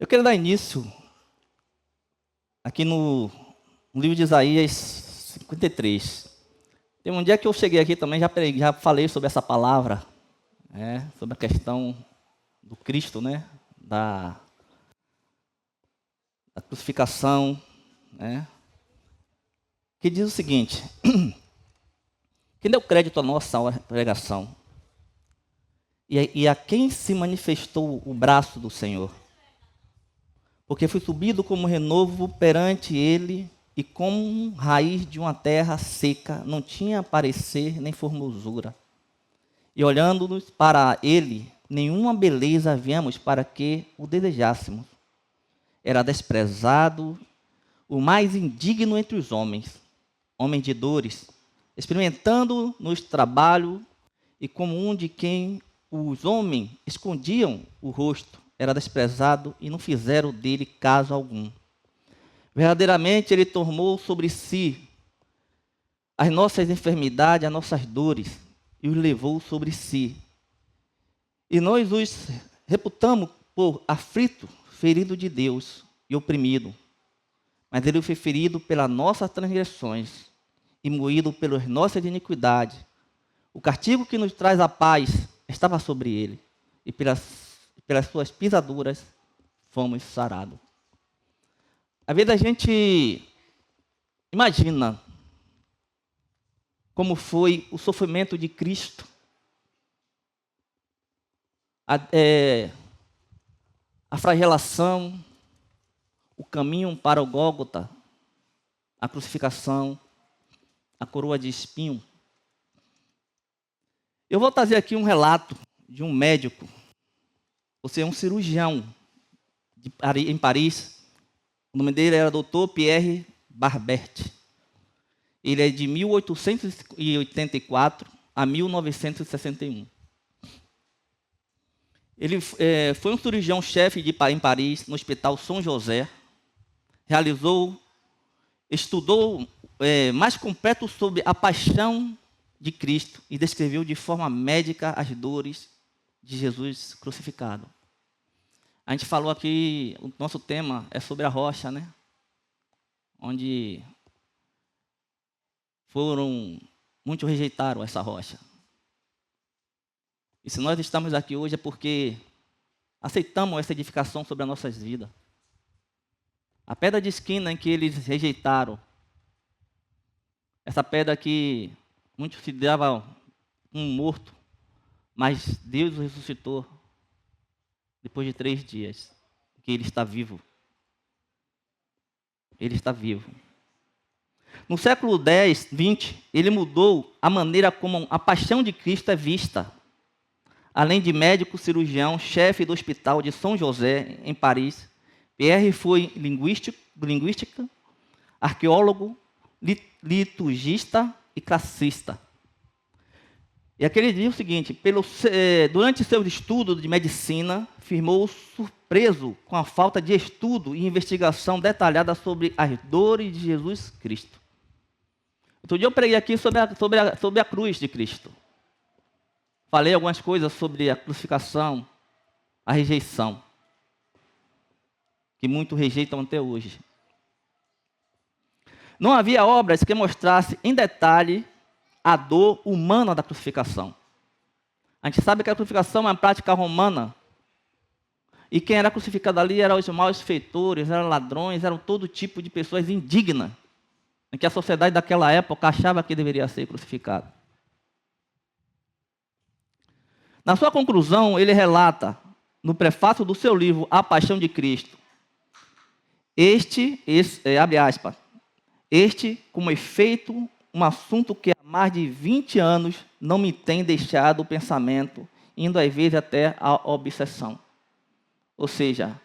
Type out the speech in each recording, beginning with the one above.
Eu quero dar início aqui no livro de Isaías 53. Tem um dia que eu cheguei aqui também, já falei sobre essa palavra, sobre a questão do Cristo, da crucificação, que diz o seguinte: quem deu crédito à nossa pregação e a quem se manifestou o braço do Senhor? Porque fui subido como renovo perante ele, e como raiz de uma terra seca, não tinha parecer nem formosura. E olhando-nos para ele, nenhuma beleza havíamos para que o desejássemos. Era desprezado, o mais indigno entre os homens, homem de dores, experimentando nos trabalho, e como um de quem os homens escondiam o rosto. Era desprezado e não fizeram dele caso algum. Verdadeiramente ele tomou sobre si as nossas enfermidades, as nossas dores, e os levou sobre si. E nós os reputamos por aflito, ferido de Deus e oprimido. Mas ele foi ferido pelas nossas transgressões e moído pelas nossas iniquidades. O castigo que nos traz a paz estava sobre ele, e pelas suas pisaduras fomos sarados. Às vezes a gente imagina como foi o sofrimento de Cristo, a flagelação, o caminho para o Gólgota, a crucificação, a coroa de espinho. Eu vou trazer aqui um relato de um médico, ou seja, um cirurgião em Paris. O nome dele era Dr. Pierre Barbet. Ele é de 1884 a 1961. Ele foi um cirurgião-chefe em Paris, no Hospital São José. Estudou mais completo sobre a paixão de Cristo e descreveu de forma médica as dores de Jesus crucificado. A gente falou aqui, o nosso tema é sobre a rocha, onde muitos rejeitaram essa rocha. E se nós estamos aqui hoje é porque aceitamos essa edificação sobre as nossas vidas. A pedra de esquina em que eles rejeitaram, essa pedra que muitos se davam um morto, mas Deus o ressuscitou depois de 3 dias, que ele está vivo. Ele está vivo. No século X, XX, ele mudou a maneira como a paixão de Cristo é vista. Além de médico, cirurgião, chefe do Hospital de São José, em Paris, Pierre foi linguística, arqueólogo, liturgista e classicista. E aquele dia o seguinte: durante seus estudos de medicina, firmou surpreso com a falta de estudo e investigação detalhada sobre as dores de Jesus Cristo. Outro dia eu preguei aqui sobre a cruz de Cristo. Falei algumas coisas sobre a crucificação, a rejeição, que muitos rejeitam até hoje. Não havia obras que mostrassem em detalhe a dor humana da crucificação. A gente sabe que a crucificação é uma prática romana. E quem era crucificado ali eram os malfeitores, eram ladrões, eram todo tipo de pessoas indignas, em que a sociedade daquela época achava que deveria ser crucificado. Na sua conclusão, ele relata, no prefácio do seu livro A Paixão de Cristo, abre aspas, como efeito, um assunto que há mais de 20 anos não me tem deixado o pensamento, indo às vezes até a obsessão. Ou seja,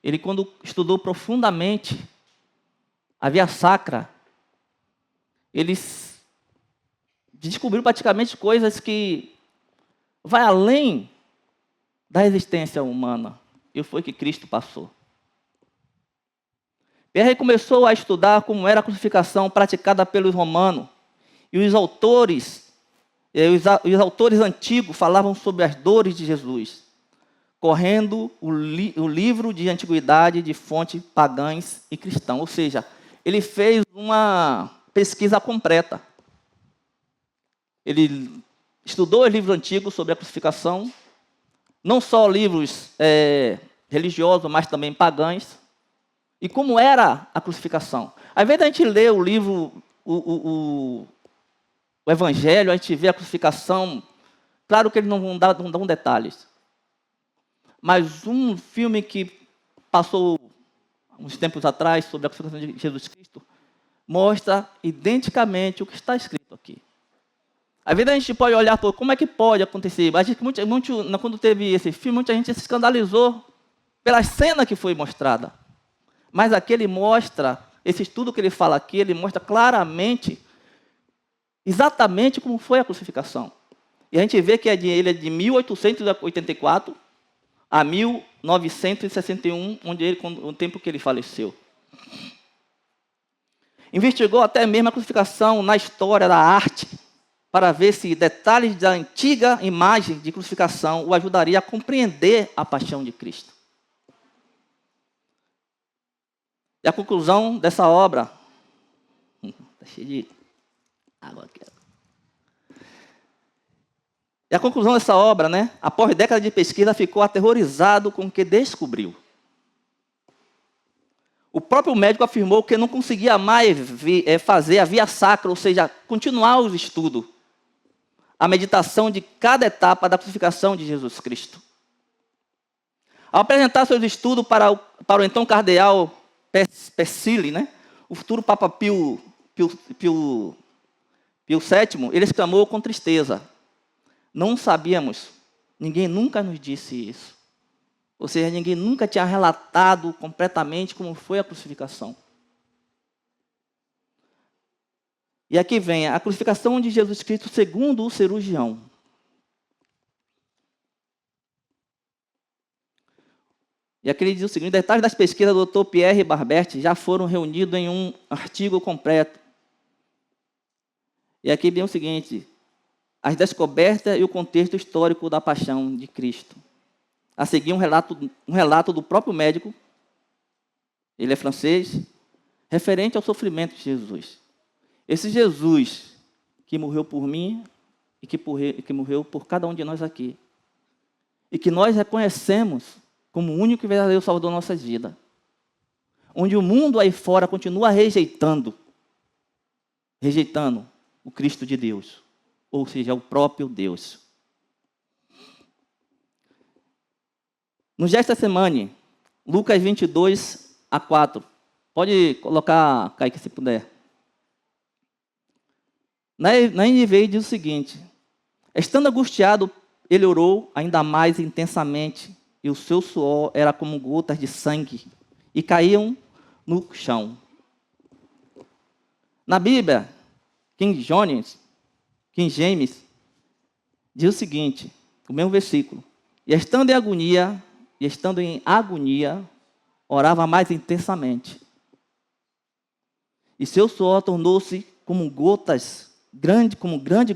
ele quando estudou profundamente a via sacra, ele descobriu praticamente coisas que vai além da existência humana. E foi que Cristo passou. Pierre começou a estudar como era a crucificação praticada pelos romanos. E os autores antigos falavam sobre as dores de Jesus. correndo o livro de antiguidade de fonte pagãs e cristãs. Ou seja, ele fez uma pesquisa completa. Ele estudou os livros antigos sobre a crucificação, não só livros religiosos, mas também pagãos, e como era a crucificação. Às vezes a gente lê o livro, o Evangelho, a gente vê a crucificação, claro que eles não dão detalhes, mas um filme que passou uns tempos atrás sobre a crucificação de Jesus Cristo mostra identicamente o que está escrito aqui. Às vezes a gente pode olhar, como é que pode acontecer? A gente, quando teve esse filme, muita gente se escandalizou pela cena que foi mostrada. Mas aqui ele mostra, esse estudo que ele fala aqui, ele mostra claramente, exatamente como foi a crucificação. E a gente vê que ele é de 1884 a 1961, o tempo que ele faleceu. Investigou até mesmo a crucificação na história da arte, para ver se detalhes da antiga imagem de crucificação o ajudaria a compreender a paixão de Cristo. E a conclusão dessa obra... Está cheio de água aqui. E a conclusão dessa obra, após décadas de pesquisa, ficou aterrorizado com o que descobriu. O próprio médico afirmou que não conseguia mais fazer a via sacra, ou seja, continuar os estudos, a meditação de cada etapa da crucificação de Jesus Cristo. Ao apresentar seus estudos para o então cardeal Persili, o futuro Papa Pio VII, ele exclamou com tristeza: não sabíamos, ninguém nunca nos disse isso. Ou seja, ninguém nunca tinha relatado completamente como foi a crucificação. E aqui vem a crucificação de Jesus Cristo segundo o cirurgião. E aqui ele diz o seguinte: detalhes das pesquisas do Dr. Pierre Barbet já foram reunidos em um artigo completo. E aqui vem o seguinte: as descobertas e o contexto histórico da paixão de Cristo. A seguir, um relato do próprio médico, ele é francês, referente ao sofrimento de Jesus. Esse Jesus que morreu por mim e que morreu por cada um de nós aqui. E que nós reconhecemos como o único e verdadeiro Salvador da nossa vida. Onde o mundo aí fora continua rejeitando o Cristo de Deus. Ou seja, o próprio Deus. No Getsemane, Lucas 22 a 4. Pode colocar, Kaique, se puder. Na NVI diz o seguinte: estando angustiado, ele orou ainda mais intensamente, e o seu suor era como gotas de sangue, e caíam no chão. Na Bíblia, King James diz o seguinte, o mesmo versículo: e estando em agonia, orava mais intensamente. E seu suor tornou-se como grandes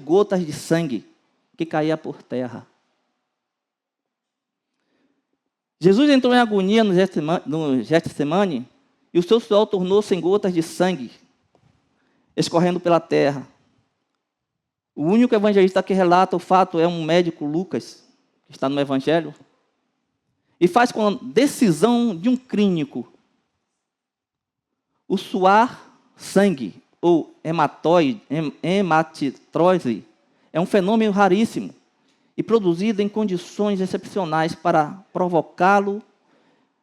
gotas de sangue que caía por terra. Jesus entrou em agonia no Getsemane, e o seu suor tornou-se em gotas de sangue, escorrendo pela terra. O único evangelista que relata o fato é um médico, Lucas, que está no Evangelho, e faz com a decisão de um clínico o suar sangue, ou hematitrose, é um fenômeno raríssimo e produzido em condições excepcionais. Para provocá-lo,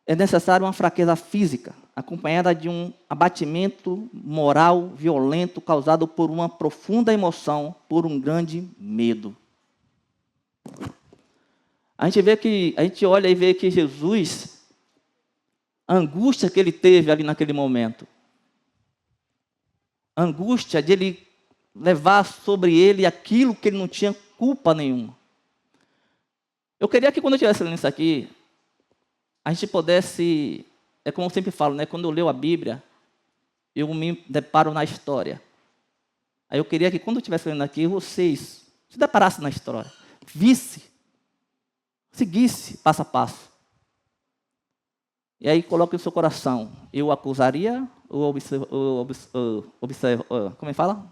é necessário uma fraqueza física, acompanhada de um abatimento moral violento causado por uma profunda emoção, por um grande medo. A gente olha e vê que Jesus, a angústia que ele teve ali naquele momento, a angústia de ele levar sobre ele aquilo que ele não tinha culpa nenhuma. Eu queria que quando eu estivesse lendo isso aqui, a gente pudesse, é como eu sempre falo, quando eu leio a Bíblia, eu me deparo na história. Aí eu queria que quando eu estivesse lendo aqui, vocês se deparassem na história, visse seguisse passo a passo. E aí coloque no seu coração, eu acusaria ou como é que fala?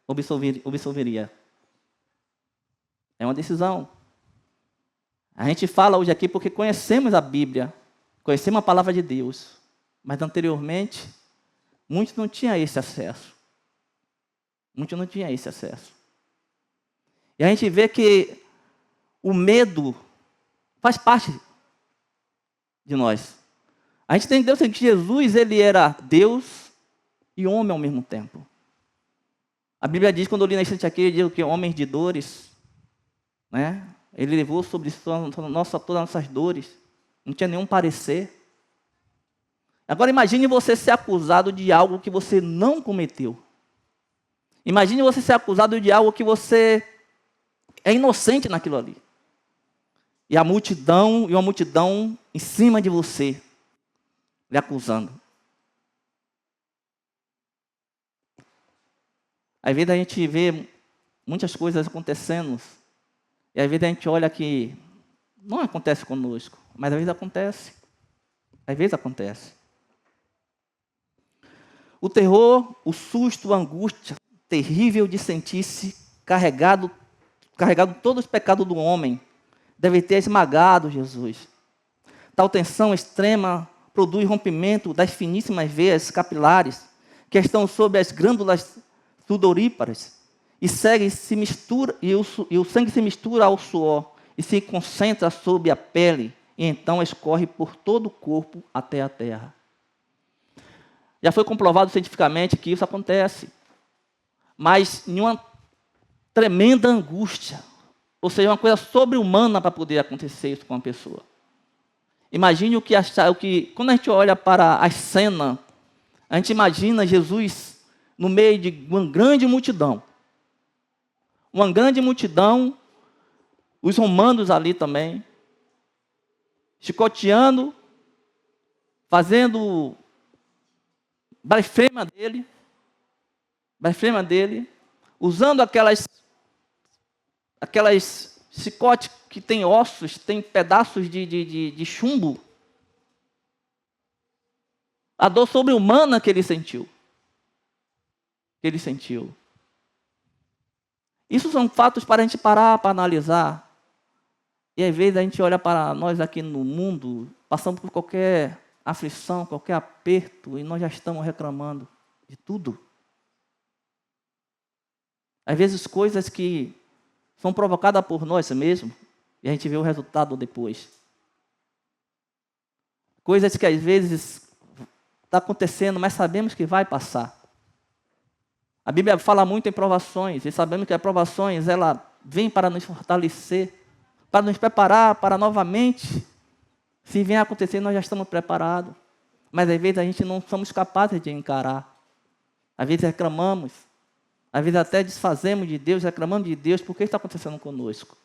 Absolveria. É uma decisão. A gente fala hoje aqui porque conhecemos a Bíblia, conhecemos a palavra de Deus, mas anteriormente, muitos não tinham esse acesso. Muitos não tinham esse acesso. E a gente vê que o medo faz parte de nós. A gente tem que entender que Jesus, ele era Deus e homem ao mesmo tempo. A Bíblia diz, quando eu li na instante aqui, diz que homens de dores, né? Ele levou sobre todas as nossas dores, não tinha nenhum parecer. Agora imagine você ser acusado de algo que você não cometeu. Imagine você ser acusado de algo que você é inocente naquilo ali. E uma multidão em cima de você, lhe acusando. Às vezes a gente vê muitas coisas acontecendo, e às vezes a gente olha que não acontece conosco, mas às vezes acontece. Às vezes acontece. O terror, o susto, a angústia terrível de sentir-se carregado todos os pecados do homem, deve ter esmagado Jesus. Tal tensão extrema produz rompimento das finíssimas veias capilares que estão sob as glândulas sudoríparas e o sangue se mistura ao suor e se concentra sob a pele e então escorre por todo o corpo até a terra. Já foi comprovado cientificamente que isso acontece, mas em uma tremenda angústia, ou seja, uma coisa sobre-humana para poder acontecer isso com uma pessoa. Imagine quando a gente olha para a cena, a gente imagina Jesus no meio de uma grande multidão. Uma grande multidão, os romanos ali também, chicoteando, fazendo blasfêmia dele, usando aquelas chicotes que tem ossos, tem pedaços de chumbo. A dor sobre-humana que ele sentiu. Isso são fatos para a gente parar, para analisar. E às vezes a gente olha para nós aqui no mundo, passando por qualquer aflição, qualquer aperto, e nós já estamos reclamando de tudo. Às vezes coisas que são provocadas por nós mesmos, e a gente vê o resultado depois. Coisas que às vezes está acontecendo, mas sabemos que vai passar. A Bíblia fala muito em provações, e sabemos que as provações, ela vem para nos fortalecer, para nos preparar para novamente, se vem a acontecer, nós já estamos preparados. Mas às vezes a gente não somos capazes de encarar. Às vezes reclamamos, às vezes até desfazemos de Deus, reclamamos de Deus, por que está acontecendo conosco?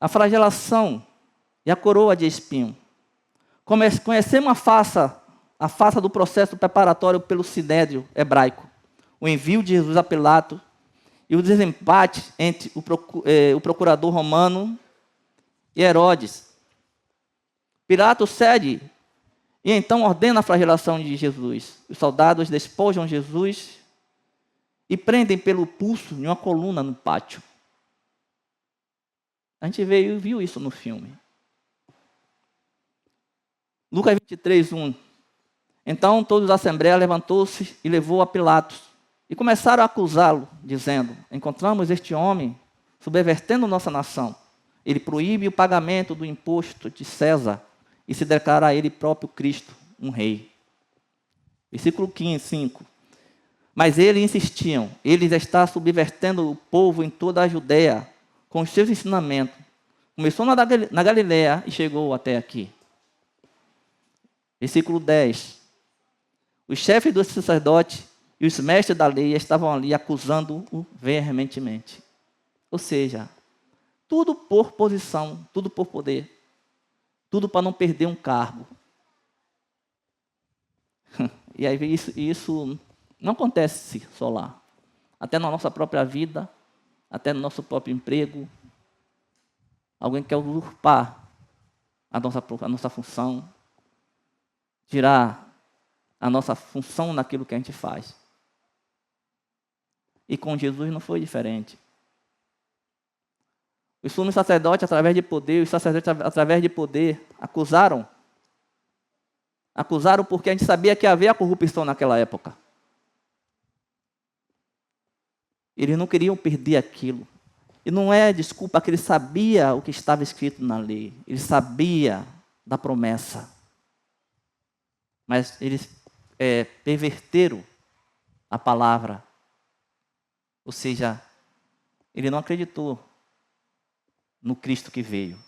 A flagelação e a coroa de espinho. Conhecemos a farsa do processo preparatório pelo sinédrio hebraico, o envio de Jesus a Pilato e o desempate entre o procurador romano e Herodes. Pilato cede e então ordena a flagelação de Jesus. Os soldados despojam Jesus e prendem pelo pulso em uma coluna no pátio. A gente viu isso no filme. Lucas 23, 1. Então todos da assembleia levantou-se e levou a Pilatos. E começaram a acusá-lo, dizendo: encontramos este homem subvertendo nossa nação. Ele proíbe o pagamento do imposto de César e se declara a ele próprio Cristo, um rei. Versículo 5. Mas eles insistiam, ele está subvertendo o povo em toda a Judeia com os seus ensinamentos. Começou na Galileia e chegou até aqui. Versículo 10. Os chefes dos sacerdotes e os mestres da lei estavam ali acusando-o veementemente. Ou seja, tudo por posição, tudo por poder, tudo para não perder um cargo. E aí isso não acontece só lá. até na nossa própria vida, até no nosso próprio emprego. Alguém quer usurpar a nossa função, tirar a nossa função naquilo que a gente faz. E com Jesus não foi diferente. Os sumos sacerdotes, através de poder, os sacerdotes, através de poder, acusaram. Acusaram porque a gente sabia que havia corrupção naquela época. Eles não queriam perder aquilo. E não é desculpa que ele sabia o que estava escrito na lei. Ele sabia da promessa. Mas eles perverteram a palavra. Ou seja, ele não acreditou no Cristo que veio.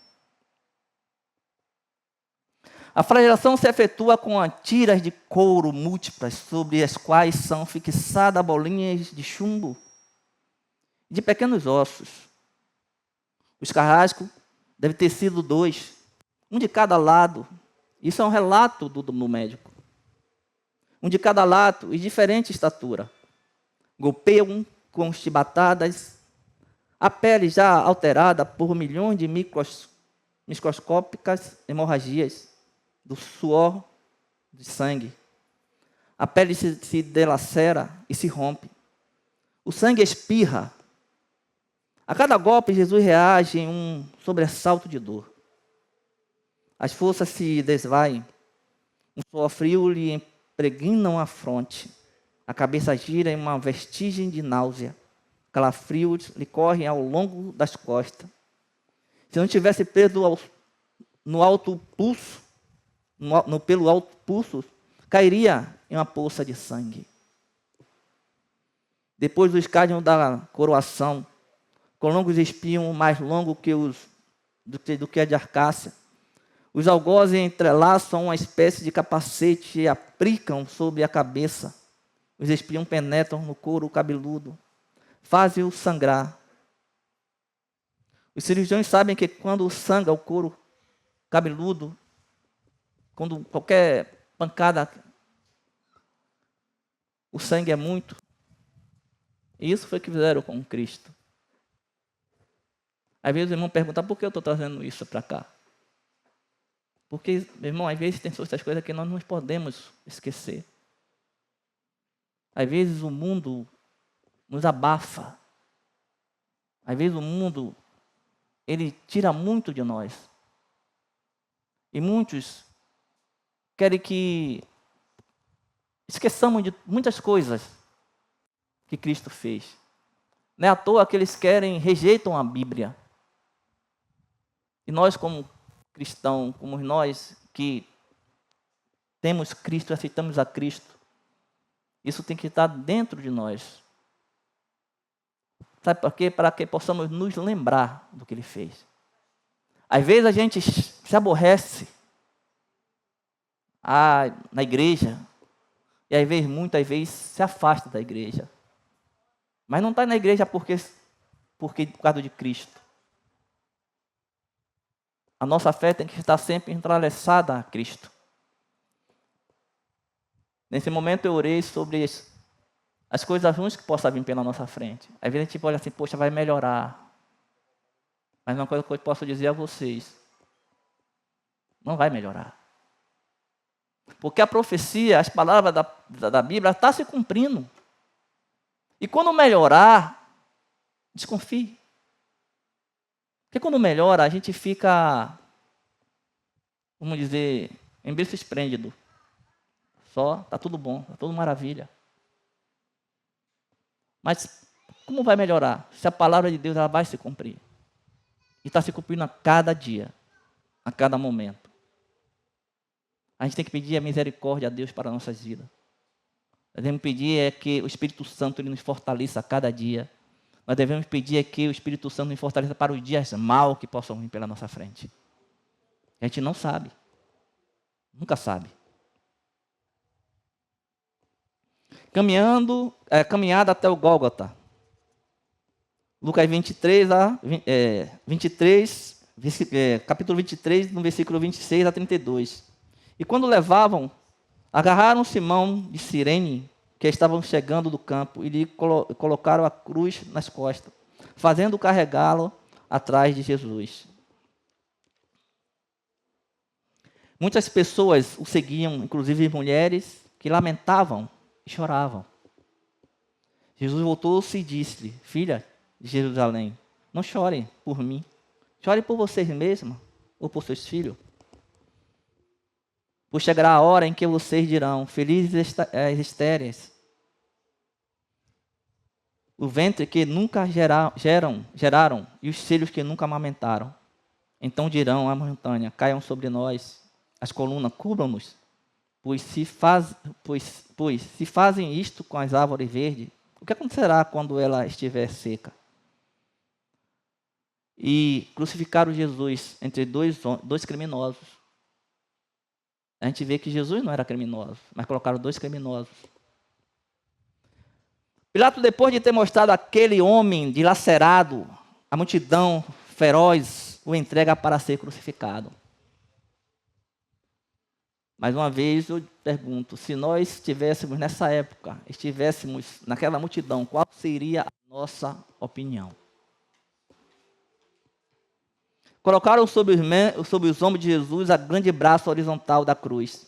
A flagelação se efetua com tiras de couro múltiplas, sobre as quais são fixadas bolinhas de chumbo de pequenos ossos. Os carrascos devem ter sido 2, um de cada lado. Isso é um relato do médico. Um de cada lado e diferente estatura. Golpeiam com chibatadas, a pele já alterada por milhões de microscópicas hemorragias do suor de sangue. A pele se delacera e se rompe. O sangue espirra. A cada golpe, Jesus reage em um sobressalto de dor. As forças se desvaem. Um suor frio lhe impregnam a fronte. A cabeça gira em uma vestigem de náusea. Calafrios lhe correm ao longo das costas. Se não tivesse preso no alto pulso, pelo alto pulso, cairia em uma poça de sangue. Depois do escárnio da coroação, com longos espinhos mais longos do que a de Arcácia, os algozes entrelaçam uma espécie de capacete e aplicam sobre a cabeça. Os espinhos penetram no couro cabeludo, fazem-o sangrar. Os cirurgiões sabem que quando sangra o couro cabeludo, quando qualquer pancada, o sangue é muito. E isso foi o que fizeram com Cristo. Às vezes o irmão pergunta, por que eu estou trazendo isso para cá? Porque, meu irmão, às vezes tem certas coisas que nós não podemos esquecer. Às vezes o mundo nos abafa. Às vezes o mundo, ele tira muito de nós. E muitos querem que esqueçamos de muitas coisas que Cristo fez. Não é à toa que eles rejeitam a Bíblia. E nós, como cristãos, como nós que temos Cristo, aceitamos a Cristo, isso tem que estar dentro de nós. Sabe por quê? Para que possamos nos lembrar do que Ele fez. Às vezes a gente se aborrece na igreja, e muitas vezes se afasta da igreja. Mas não está na igreja por causa de Cristo. A nossa fé tem que estar sempre entrelaçada a Cristo. Nesse momento eu orei sobre as coisas ruins que possam vir pela nossa frente. Às vezes a gente olha assim, poxa, vai melhorar. Mas uma coisa que eu posso dizer a vocês, não vai melhorar. Porque a profecia, as palavras da Bíblia, está se cumprindo. E quando melhorar, desconfie. Porque quando melhora, a gente fica, vamos dizer, em berço esplêndido. Só, está tudo bom, está tudo maravilha. Mas como vai melhorar? Se a palavra de Deus ela vai se cumprir. E está se cumprindo a cada dia, a cada momento. A gente tem que pedir a misericórdia a Deus para as nossas vidas. Nós devemos pedir que o Espírito Santo ele nos fortaleça a cada dia. Nós devemos pedir que o Espírito Santo nos fortaleça para os dias maus que possam vir pela nossa frente. A gente não sabe. Nunca sabe. Caminhada até o Gólgota. Lucas 23, capítulo 23, no versículo 26 a 32. E quando levavam, agarraram Simão de Cirene, que estavam chegando do campo e lhe colocaram a cruz nas costas, fazendo carregá-lo atrás de Jesus. Muitas pessoas o seguiam, inclusive mulheres que lamentavam e choravam. Jesus voltou-se e disse: filha de Jerusalém, não chorem por mim, chorem por vocês mesmas ou por seus filhos. Pois chegará a hora em que vocês dirão: felizes as estéreis, o ventre que nunca geraram e os filhos que nunca amamentaram. Então dirão à montanha: caiam sobre nós, as colunas cubram-nos, pois se fazem isto com as árvores verdes, o que acontecerá quando ela estiver seca? E crucificaram Jesus entre dois criminosos. A gente vê que Jesus não era criminoso, mas colocaram dois criminosos. Pilato, depois de ter mostrado aquele homem dilacerado, a multidão feroz o entrega para ser crucificado. Mais uma vez eu pergunto, se nós estivéssemos nessa época, estivéssemos naquela multidão, qual seria a nossa opinião? Colocaram sobre os ombros de Jesus a grande braço horizontal da cruz,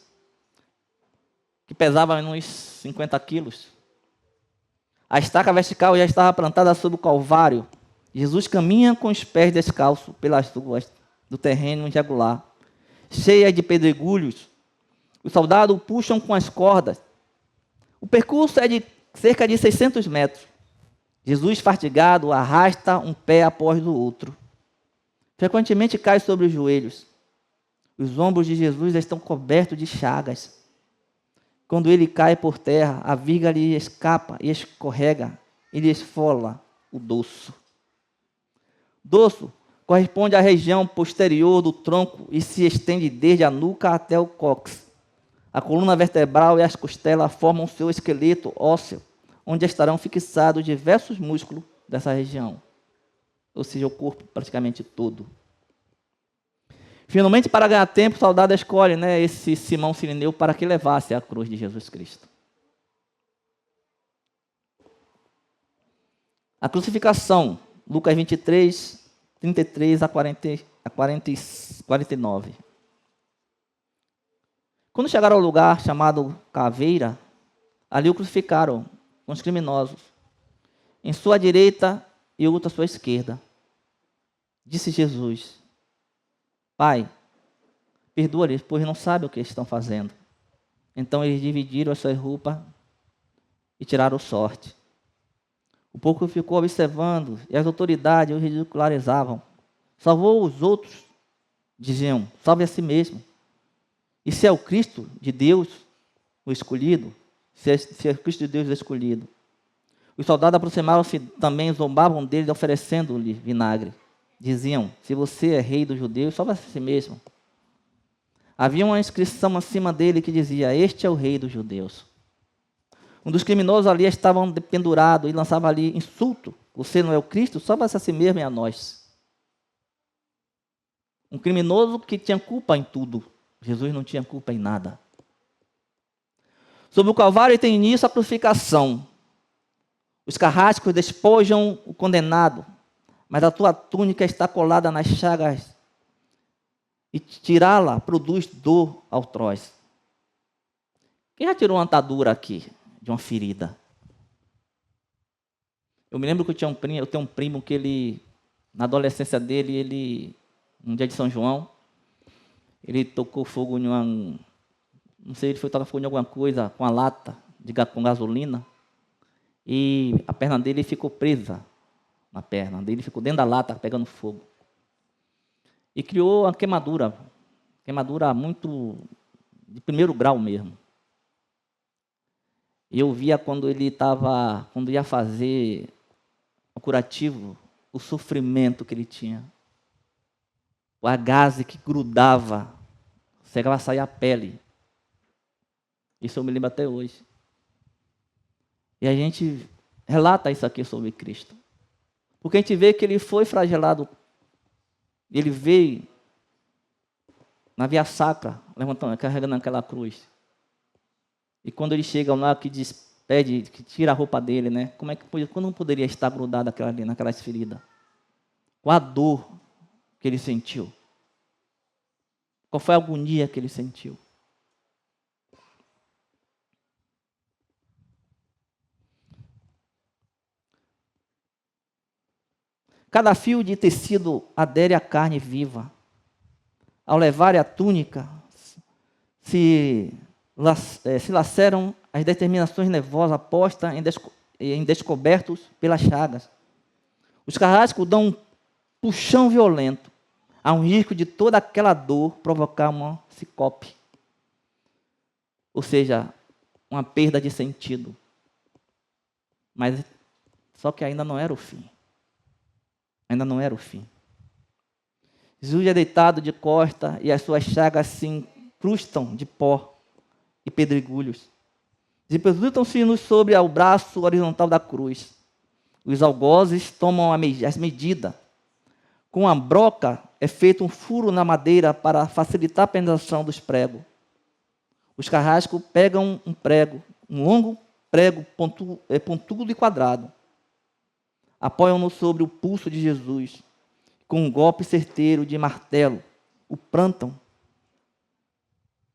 que pesava uns 50 quilos. A estaca vertical já estava plantada sobre o Calvário. Jesus caminha com os pés descalços pelas ruas do terreno irregular, cheia de pedregulhos. Os soldados o puxam com as cordas. O percurso é de cerca de 600 metros. Jesus, fatigado, arrasta um pé após o outro. Frequentemente cai sobre os joelhos. Os ombros de Jesus estão cobertos de chagas. Quando ele cai por terra, a viga lhe escapa e escorrega e lhe esfola o dorso. Dorso corresponde à região posterior do tronco e se estende desde a nuca até o cóccix. A coluna vertebral e as costelas formam seu esqueleto ósseo, onde estarão fixados diversos músculos dessa região. Ou seja, o corpo praticamente todo. Finalmente, para ganhar tempo, o soldado escolhe esse Simão Cirineu para que levasse a cruz de Jesus Cristo. A crucificação, Lucas 23, 33 a 49. Quando chegaram ao lugar chamado Caveira, ali o crucificaram com os criminosos, em sua direita e outro à sua esquerda. Disse Jesus: Pai, perdoa-lhes, pois não sabem o que estão fazendo. Então eles dividiram as suas roupas e tiraram sorte. O povo ficou observando e as autoridades o ridicularizavam. Salvou os outros, diziam: salve a si mesmo. E se é o Cristo de Deus, o escolhido, se é o Cristo de Deus o escolhido. Os soldados aproximaram-se também, zombavam dele, oferecendo-lhe vinagre. Diziam: se você é rei dos judeus, salve a si mesmo. Havia uma inscrição acima dele que dizia: este é o rei dos judeus. Um dos criminosos ali estava pendurado e lançava ali insulto: você não é o Cristo? Salve a si mesmo e a nós. Um criminoso que tinha culpa em tudo. Jesus não tinha culpa em nada. Sobre o Calvário tem início a crucificação. Os carrascos despojam o condenado, mas a tua túnica está colada nas chagas e tirá-la produz dor atroz. Quem já tirou uma atadura aqui de uma ferida? Eu me lembro que eu tenho um primo que ele, na adolescência dele, um dia de São João, ele tocou fogo em não sei, ele foi tocar fogo em alguma coisa com a lata com gasolina e a perna dele ficou presa na perna dele, ficou dentro da lata pegando fogo. E criou uma queimadura muito de primeiro grau mesmo. E eu via quando ia fazer o curativo, o sofrimento que ele tinha. O agaze que grudava, chegava a sair a pele. Isso eu me lembro até hoje. E a gente relata isso aqui sobre Cristo. Porque a gente vê que ele foi flagelado, ele veio na via sacra, carregando aquela cruz. E quando eles chegam lá, que diz: pede, que tira a roupa dele, né? Como não poderia estar grudado aquela ali, naquelas feridas? Qual a dor que ele sentiu? Qual foi a agonia que ele sentiu? Cada fio de tecido adere à carne viva. Ao levar a túnica, se laceram as determinações nervosas postas em descobertos pelas chagas. Os carrascos dão um puxão violento. Há um risco de toda aquela dor provocar uma sincope. Ou seja, uma perda de sentido. Mas só que ainda não era o fim. Ainda não era o fim. Jesus é deitado de costa e as suas chagas se incrustam de pó e pedregulhos. Depositam-se sobre o braço horizontal da cruz. Os algozes tomam as medidas. Com a broca é feito um furo na madeira para facilitar a penetração dos pregos. Os carrascos pegam um prego, um longo prego pontudo e quadrado. Apoiam-no sobre o pulso de Jesus. Com um golpe certeiro de martelo, o plantam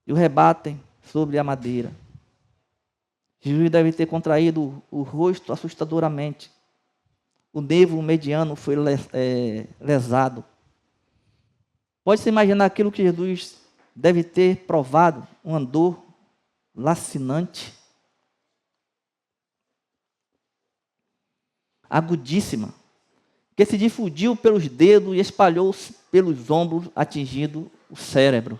e o rebatem sobre a madeira. Jesus deve ter contraído o rosto assustadoramente. O nervo mediano foi lesado. Pode-se imaginar aquilo que Jesus deve ter provado, uma dor lacinante, agudíssima, que se difundiu pelos dedos e espalhou-se pelos ombros, atingindo o cérebro.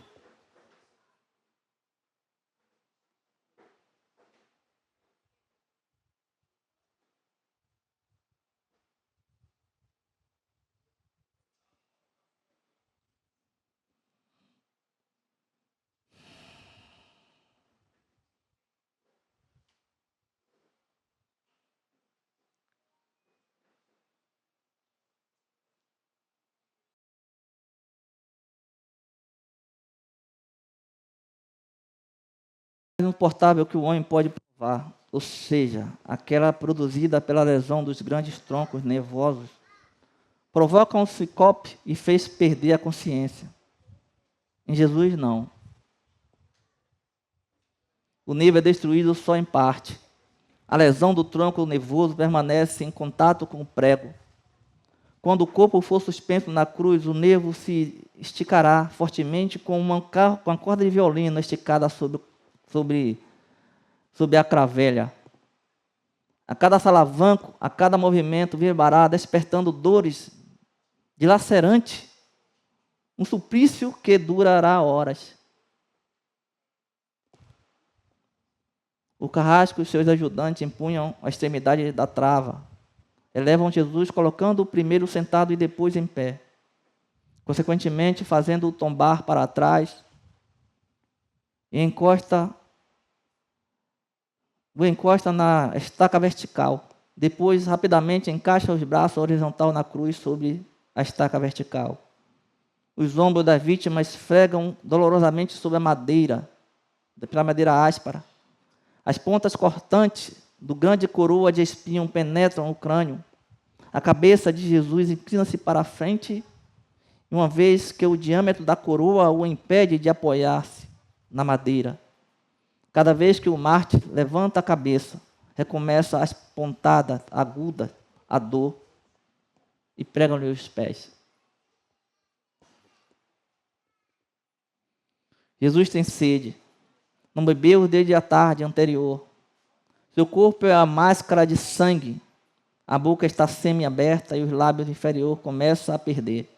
Insuportável que o homem pode provar, ou seja, aquela produzida pela lesão dos grandes troncos nervosos, provoca um sincope e fez perder a consciência. Em Jesus, não. O nervo é destruído só em parte. A lesão do tronco nervoso permanece em contato com o prego. Quando o corpo for suspenso na cruz, o nervo se esticará fortemente com uma corda de violino esticada sobre a cravelha. A cada salavanco, a cada movimento vibrará, despertando dores dilacerantes, um suplício que durará horas. O carrasco e os seus ajudantes empunham a extremidade da trava. Elevam Jesus, colocando-o primeiro sentado e depois em pé. Consequentemente, fazendo-o tombar para trás e o encosta na estaca vertical. Depois, rapidamente, encaixa os braços horizontal na cruz sobre a estaca vertical. Os ombros da vítima esfregam dolorosamente sobre a madeira, pela madeira áspera. As pontas cortantes do grande coroa de espinho penetram o crânio. A cabeça de Jesus inclina-se para a frente, uma vez que o diâmetro da coroa o impede de apoiar-se na madeira. Cada vez que o mártir levanta a cabeça, recomeça as pontadas agudas, a dor, e pregam-lhe os pés. Jesus tem sede. Não bebeu desde a tarde anterior. Seu corpo é a máscara de sangue. A boca está semi-aberta e os lábios inferiores começam a perder.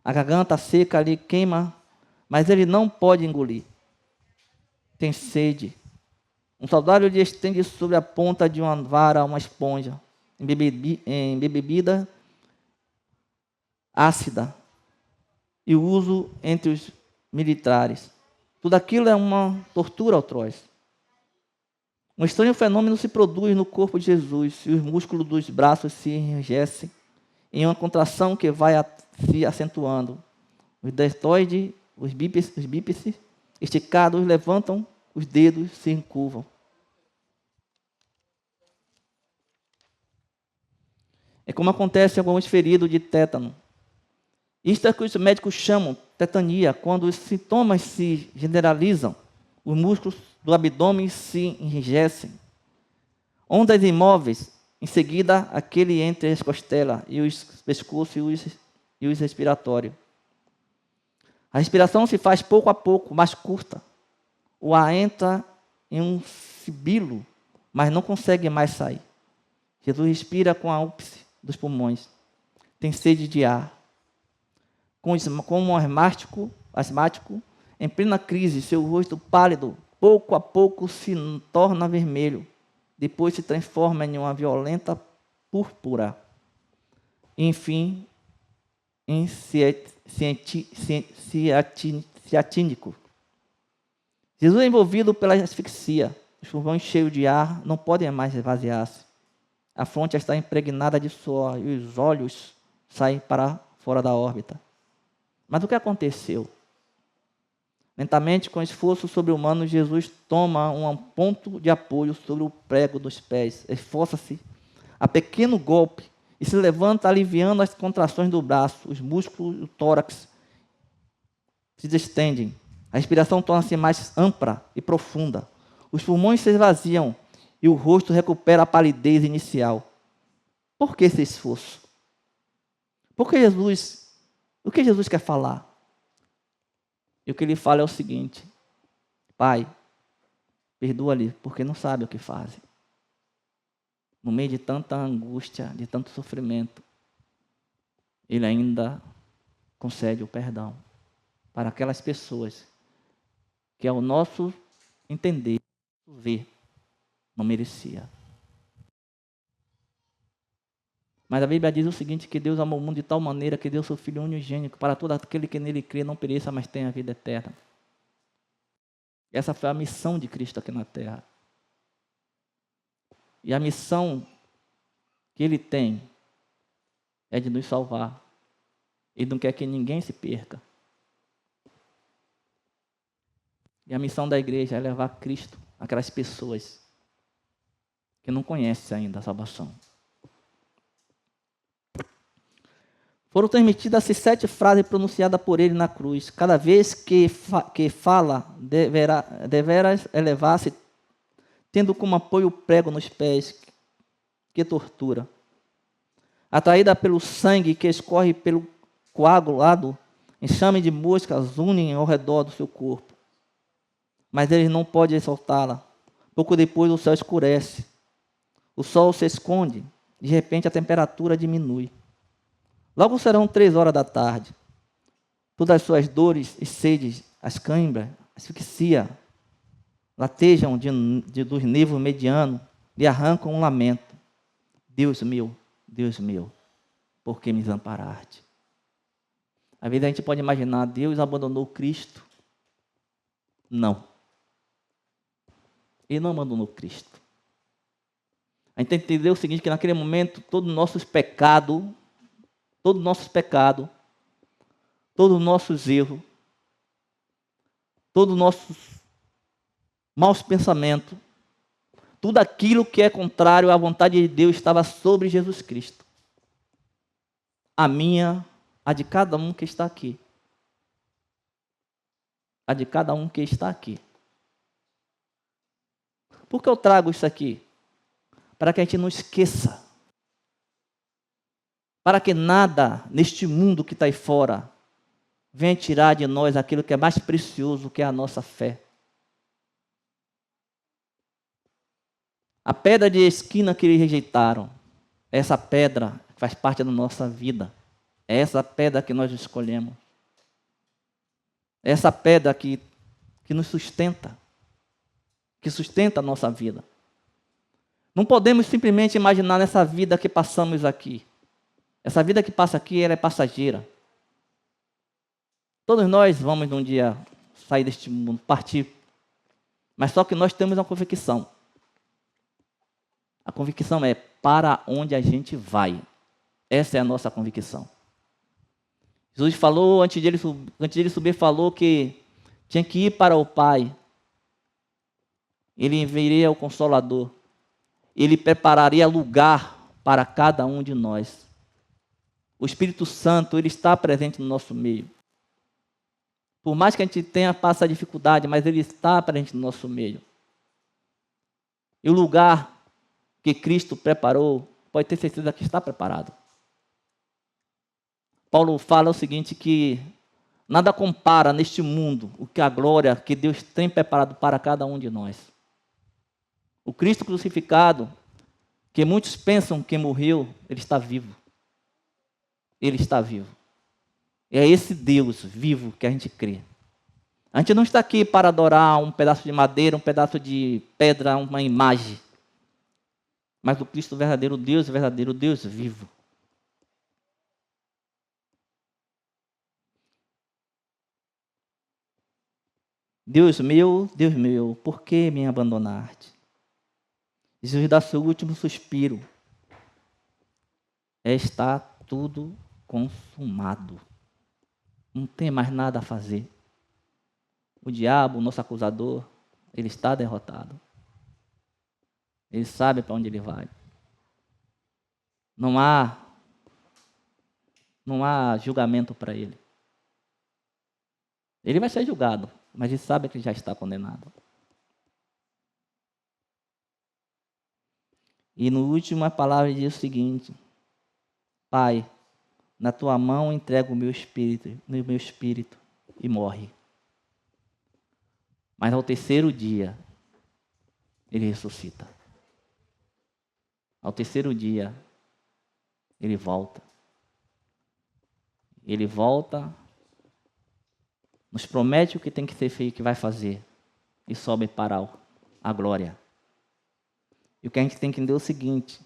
A garganta seca lhe queima, mas ele não pode engolir. Tem sede. Um soldado lhe estende sobre a ponta de uma vara uma esponja, embebida ácida, e o uso entre os militares. Tudo aquilo é uma tortura atroz. Um estranho fenômeno se produz no corpo de Jesus e os músculos dos braços se enrijecem em uma contração que vai se acentuando. Os deltoides, os bíceps esticados levantam, os dedos se encurvam. É como acontece em alguns feridos de tétano. Isto é o que os médicos chamam tetania, quando os sintomas se generalizam, os músculos do abdômen se enrijecem. Ondas imóveis, em seguida aquele entre as costelas e os pescoços e os respiratórios. A respiração se faz pouco a pouco mais curta. O ar entra em um sibilo, mas não consegue mais sair. Jesus respira com a úpice dos pulmões. Tem sede de ar. Como um asmático, em plena crise, seu rosto pálido, pouco a pouco se torna vermelho. Depois se transforma em uma violenta púrpura. Enfim, em ciatínico. Jesus é envolvido pela asfixia. Os pulmões cheios de ar não podem mais esvaziar-se. A fronte está impregnada de suor e os olhos saem para fora da órbita. Mas o que aconteceu? Lentamente, com esforço sobre-humano, Jesus toma um ponto de apoio sobre o prego dos pés. Esforça-se a pequeno golpe e se levanta aliviando as contrações do braço. Os músculos do tórax se distendem. A respiração torna-se mais ampla e profunda. Os pulmões se esvaziam e o rosto recupera a palidez inicial. Por que esse esforço? O que Jesus quer falar? E o que ele fala é o seguinte: Pai, perdoa-lhe, porque não sabe o que fazem. No meio de tanta angústia, de tanto sofrimento, ele ainda concede o perdão para aquelas pessoas que, ao nosso entender, ver, não merecia. Mas a Bíblia diz o seguinte, que Deus amou o mundo de tal maneira que deu seu Filho unigênito para todo aquele que nele crê não pereça, mas tenha a vida eterna. Essa foi a missão de Cristo aqui na terra. E a missão que ele tem é de nos salvar. Ele não quer que ninguém se perca. E a missão da igreja é levar Cristo àquelas pessoas que não conhecem ainda a salvação. Foram transmitidas as 7 frases pronunciadas por ele na cruz. Cada vez que fala, deverá elevar-se, tendo como apoio o prego nos pés. Que tortura! Atraída pelo sangue que escorre pelo coagulado, enxame de moscas unem ao redor do seu corpo. Mas ele não pode soltá-la. Pouco depois o céu escurece. O sol se esconde. De repente a temperatura diminui. Logo serão 3 horas da tarde. Todas as suas dores e sedes, as câimbras, a asfixia, latejam dos nervos medianos, lhe arrancam um lamento. Deus meu, por que me desamparaste? Às vezes a gente pode imaginar, Deus abandonou Cristo. Não. Ele não abandonou Cristo. A gente tem que entender o seguinte, que naquele momento, todos os nossos pecados, todos os nossos erros, todos os nossos maus pensamentos, tudo aquilo que é contrário à vontade de Deus estava sobre Jesus Cristo. A minha, a de cada um que está aqui. A de cada um que está aqui. Por que eu trago isso aqui? Para que a gente não esqueça. Para que nada neste mundo que está aí fora venha tirar de nós aquilo que é mais precioso, que é a nossa fé. A pedra de esquina que eles rejeitaram, essa pedra faz parte da nossa vida. É essa pedra que nós escolhemos. É essa pedra que nos sustenta, que sustenta a nossa vida. Não podemos simplesmente imaginar nessa vida que passamos aqui. Essa vida que passa aqui, ela é passageira. Todos nós vamos um dia sair deste mundo, partir. Mas só que nós temos uma convicção. A convicção é para onde a gente vai. Essa é a nossa convicção. Jesus falou, antes de ele subir, falou que tinha que ir para o Pai. Ele enviaria o Consolador. Ele prepararia lugar para cada um de nós. O Espírito Santo, ele está presente no nosso meio. Por mais que a gente passe a dificuldade, mas ele está presente no nosso meio. E o lugar que Cristo preparou, pode ter certeza que está preparado. Paulo fala o seguinte, que nada compara neste mundo o que a glória que Deus tem preparado para cada um de nós. O Cristo crucificado, que muitos pensam que morreu, ele está vivo. Ele está vivo. É esse Deus vivo que a gente crê. A gente não está aqui para adorar um pedaço de madeira, um pedaço de pedra, uma imagem. Mas o Cristo verdadeiro Deus vivo. Deus meu, por que me abandonaste? Jesus dá seu último suspiro. Está tudo consumado. Não tem mais nada a fazer. O diabo, o nosso acusador, ele está derrotado. Ele sabe para onde ele vai. Não há julgamento para ele. Ele vai ser julgado, mas ele sabe que já está condenado. E no último a palavra diz o seguinte: Pai, na tua mão entrego o meu espírito, e morre. Mas ao terceiro dia, ele ressuscita. Ao terceiro dia, ele volta. Ele volta, nos promete o que tem que ser feito, que vai fazer, e sobe para a glória. E o que a gente tem que entender é o seguinte: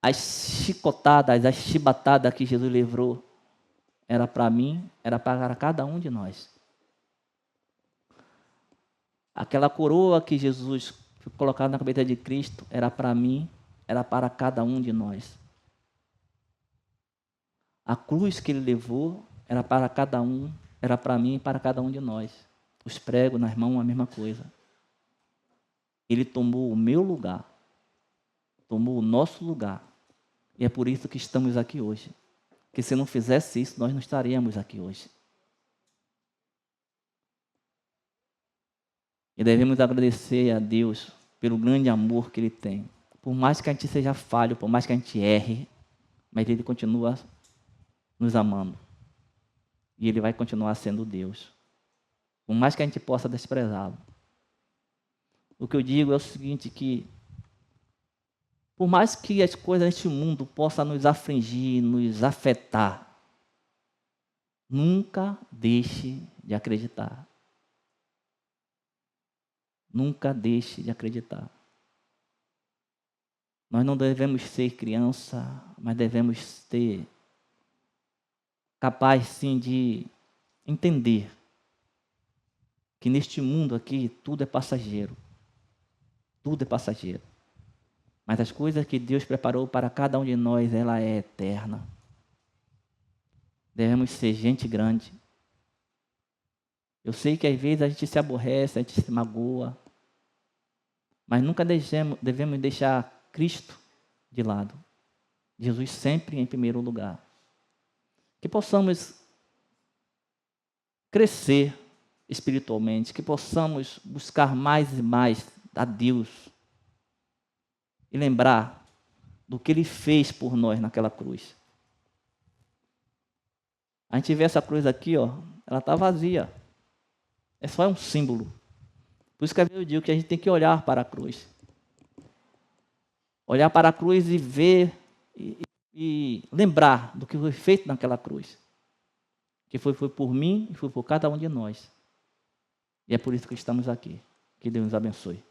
as chicotadas, as chibatadas que Jesus livrou, era para mim, era para cada um de nós. Aquela coroa que Jesus colocou na cabeça de Cristo, era para mim, era para cada um de nós. A cruz que ele levou, era para cada um, era para mim e para cada um de nós. Os pregos nas mãos, a mesma coisa. Ele tomou o meu lugar, tomou o nosso lugar. E é por isso que estamos aqui hoje. Porque se não fizesse isso, nós não estaríamos aqui hoje. E devemos agradecer a Deus pelo grande amor que Ele tem. Por mais que a gente seja falho, por mais que a gente erre, mas Ele continua nos amando. E Ele vai continuar sendo Deus. Por mais que a gente possa desprezá-lo. O que eu digo é o seguinte, que por mais que as coisas deste mundo possam nos afligir, nos afetar, nunca deixe de acreditar. Nunca deixe de acreditar. Nós não devemos ser criança, mas devemos ser capaz, sim, de entender que neste mundo aqui tudo é passageiro. Tudo é passageiro. Mas as coisas que Deus preparou para cada um de nós, ela é eterna. Devemos ser gente grande. Eu sei que às vezes a gente se aborrece, a gente se magoa, mas nunca devemos deixar Cristo de lado. Jesus sempre em primeiro lugar. Que possamos crescer espiritualmente, que possamos buscar mais e mais a Deus e lembrar do que Ele fez por nós naquela cruz. A gente vê essa cruz aqui, ó, ela está vazia. É só um símbolo. Por isso que eu digo que a gente tem que olhar para a cruz. Olhar para a cruz e ver e lembrar do que foi feito naquela cruz. Que foi por mim e foi por cada um de nós. E é por isso que estamos aqui. Que Deus nos abençoe.